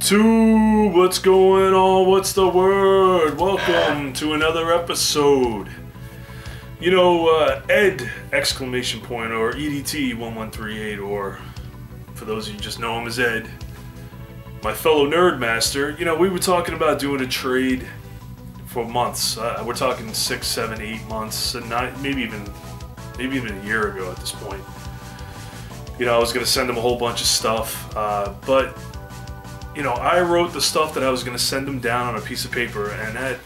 YouTube, what's going on? What's the word? Welcome to another episode. You know, Ed exclamation point or edT1138, or for those of you who just know him as Ed, my fellow nerd master. You know, we were talking about doing a trade for months. We're talking 6, 7, 8 months, and maybe even a year ago at this point. You know, I was gonna send him a whole bunch of stuff, but you know, I wrote the stuff that I was gonna send him down on a piece of paper, and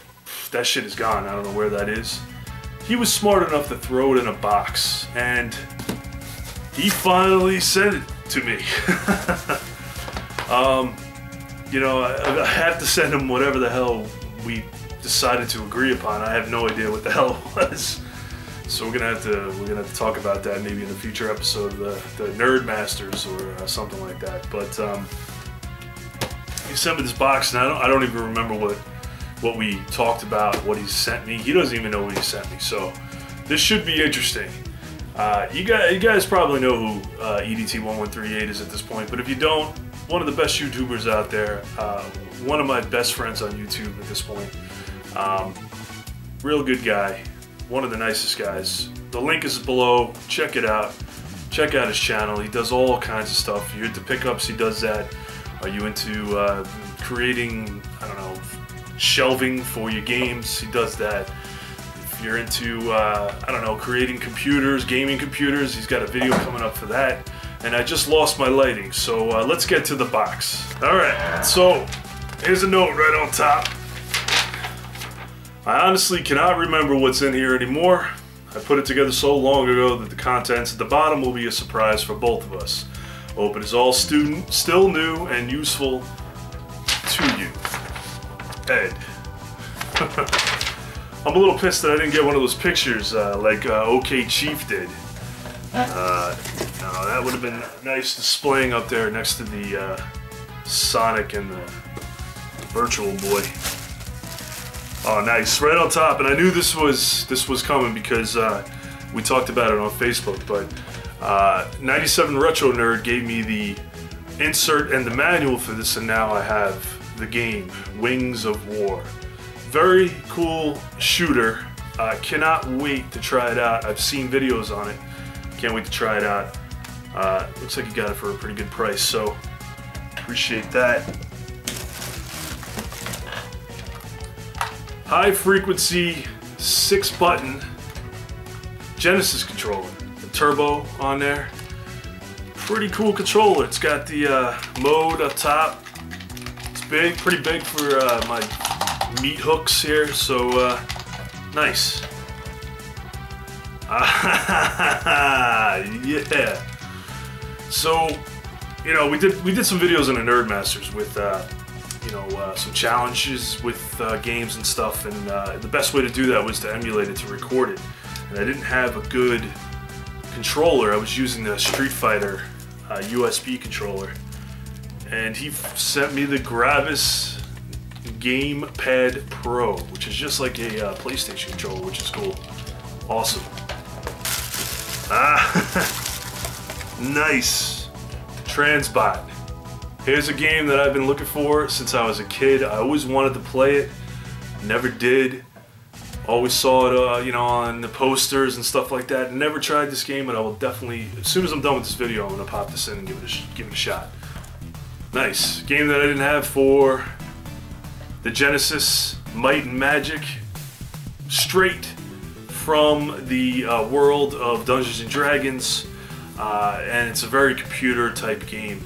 that shit is gone. I don't know where that is. He was smart enough to throw it in a box, and he finally sent it to me. You know, I have to send him whatever the hell we decided to agree upon. I have no idea what the hell it was. So we're gonna have to talk about that maybe in a future episode of the Nerd Masters or something like that. But he sent me this box, and I don't even remember what we talked about, what he sent me. He doesn't even know what he sent me. So this should be interesting. You guys probably know who edT1138 is at this point, but if you don't, one of the best YouTubers out there, one of my best friends on YouTube at this point. Real good guy. One of the nicest guys. The link is below. Check it out. Check out his channel. He does all kinds of stuff. If you're into pickups, he does that. Are you into creating, I don't know, shelving for your games? He does that. If you're into, I don't know, creating computers, gaming computers, he's got a video coming up for that. And I just lost my lighting, so let's get to the box. Alright, so here's a note right on top. I honestly cannot remember what's in here anymore. I put it together so long ago that the contents at the bottom will be a surprise for both of us. Hope it is all still new and useful to you. Ed. I'm a little pissed that I didn't get one of those pictures like OK Chief did. No, that would have been nice displaying up there next to the Sonic and the Virtual Boy. Oh, nice, right on top. And I knew this was coming because we talked about it on Facebook. But 97 Retro Nerd gave me the insert and the manual for this, and now I have the game Wings of War. Very cool shooter. Cannot wait to try it out. I've seen videos on it. Can't wait to try it out. Looks like you got it for a pretty good price, so appreciate that. High frequency 6-button Genesis controller. The turbo on there. Pretty cool controller. It's got the mode up top. It's big, pretty big for my meat hooks here, so nice. Yeah. So, you know, we did some videos on the Nerd Masters with you know, some challenges with games and stuff, and the best way to do that was to emulate it, to record it. And I didn't have a good controller. I was using the Street Fighter USB controller, and he sent me the Gravis Gamepad Pro, which is just like a PlayStation controller, which is cool. Awesome. Nice. Transbot. Here's a game that I've been looking for since I was a kid. I always wanted to play it, never did. Always saw it, you know, on the posters and stuff like that. Never tried this game, but I will definitely, as soon as I'm done with this video, I'm gonna pop this in and give it a shot. Nice game that I didn't have for the Genesis. Might and Magic, straight from the world of Dungeons and Dragons, and it's a very computer type game.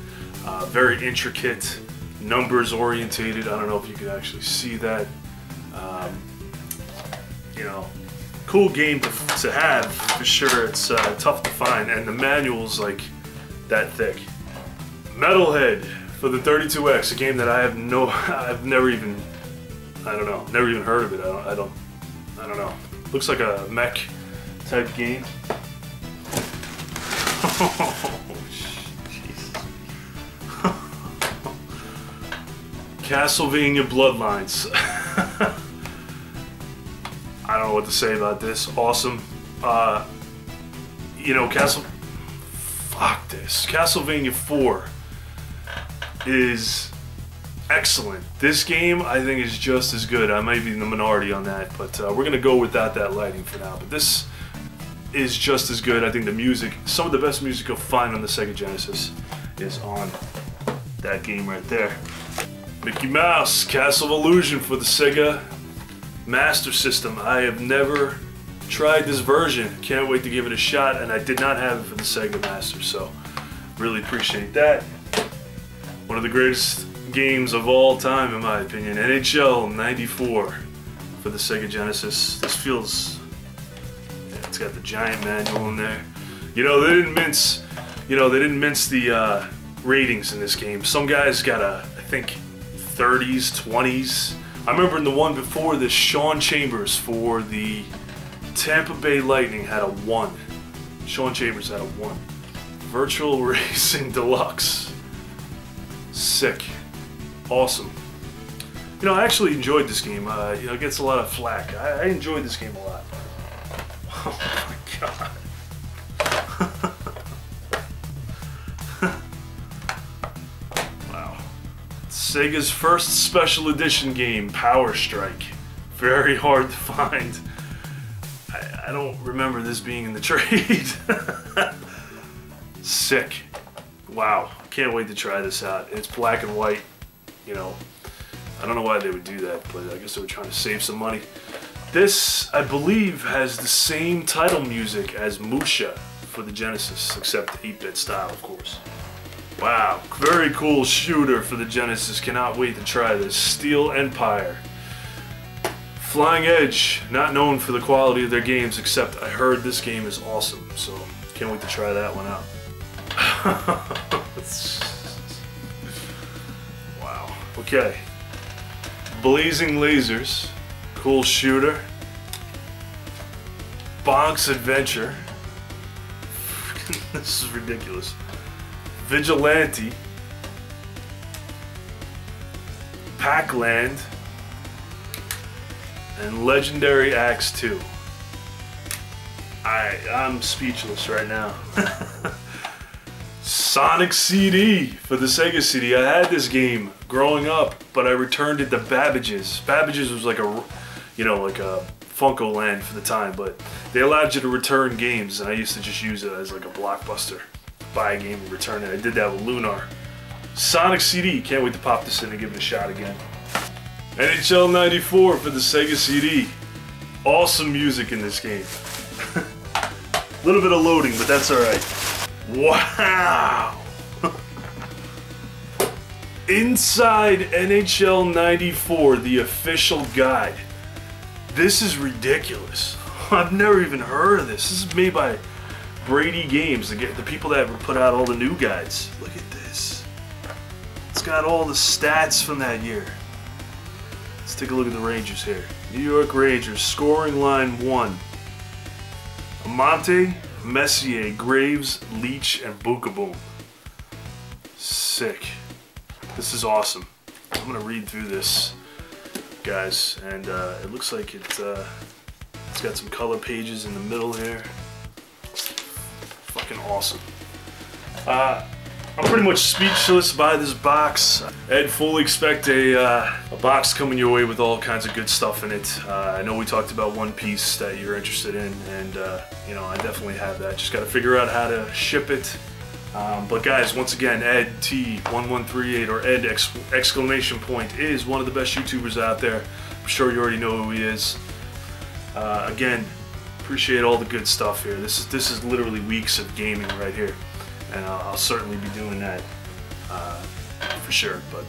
Very intricate, numbers orientated. I don't know if you can actually see that. You know, cool game to have for sure. It's tough to find, and the manual's like that thick. Metalhead for the 32X, a game that I've never even heard of it. I don't know. Looks like a mech type game. Castlevania Bloodlines. I don't know what to say about this. Awesome. You know, Castlevania 4 is excellent. This game, I think, is just as good. I might be in the minority on that, but we're going to go without that lighting for now. But this is just as good. I think the music, some of the best music you'll find on the Sega Genesis is on that game right there. Mickey Mouse, Castle of Illusion for the Sega Master System. I have never tried this version. Can't wait to give it a shot, and I did not have it for the Sega Master, so really appreciate that. One of the greatest games of all time, in my opinion. NHL 94 for the Sega Genesis. This feels, yeah, it's got the giant manual in there. You know, they didn't mince, the ratings in this game. Some guys got I think 30s, 20s. I remember in the one before this, Sean Chambers for the Tampa Bay Lightning had a 1. Sean Chambers had a 1. Virtual Racing Deluxe. Sick. Awesome. You know, I actually enjoyed this game. It gets a lot of flack. I enjoyed this game a lot. Oh my god. Wow. Sega's first special edition game, Power Strike. Very hard to find. I don't remember this being in the trade. Sick. Wow. Can't wait to try this out. It's black and white. You know, I don't know why they would do that, but I guess they were trying to save some money. This, I believe, has the same title music as Musha for the Genesis, except 8-bit style, of course. Wow, very cool shooter for the Genesis. Cannot wait to try this. Steel Empire. Flying Edge, not known for the quality of their games, except I heard this game is awesome, so can't wait to try that one out. Wow. Okay. Blazing Lasers. Cool shooter. Bonk's Adventure. This is ridiculous. Vigilante. Pac-Land. And Legendary Axe 2. I'm speechless right now. Sonic CD for the Sega CD. I had this game growing up, but I returned it to Babbage's. Babbage's was like a, like a Funko Land for the time, but they allowed you to return games, and I used to just use it as like a Blockbuster. Buy a game and return it. I did that with Lunar. Sonic CD. Can't wait to pop this in and give it a shot again. NHL 94 for the Sega CD. Awesome music in this game. A little bit of loading, but that's alright. Wow! Inside NHL 94, the official guide. This is ridiculous. I've never even heard of this. This is made by Brady Games, the people that put out all the new guides. Look at this. It's got all the stats from that year. Let's take a look at the Rangers here. New York Rangers, scoring line 1. Amante, Messier, Graves, Leach, and Boom. Sick. This is awesome. I'm gonna read through this, guys, and it looks like it's got some color pages in the middle here. Fucking awesome. I'm pretty much speechless by this box. Ed, fully expect a box coming your way with all kinds of good stuff in it. I know we talked about One Piece that you're interested in, and I definitely have that. Just got to figure out how to ship it. But guys, once again, edT1138 or Ed exclamation point is one of the best YouTubers out there. I'm sure you already know who he is. Again, appreciate all the good stuff here. This is literally weeks of gaming right here. And I'll certainly be doing that for sure. But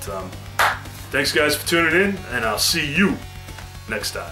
thanks guys for tuning in, and I'll see you next time.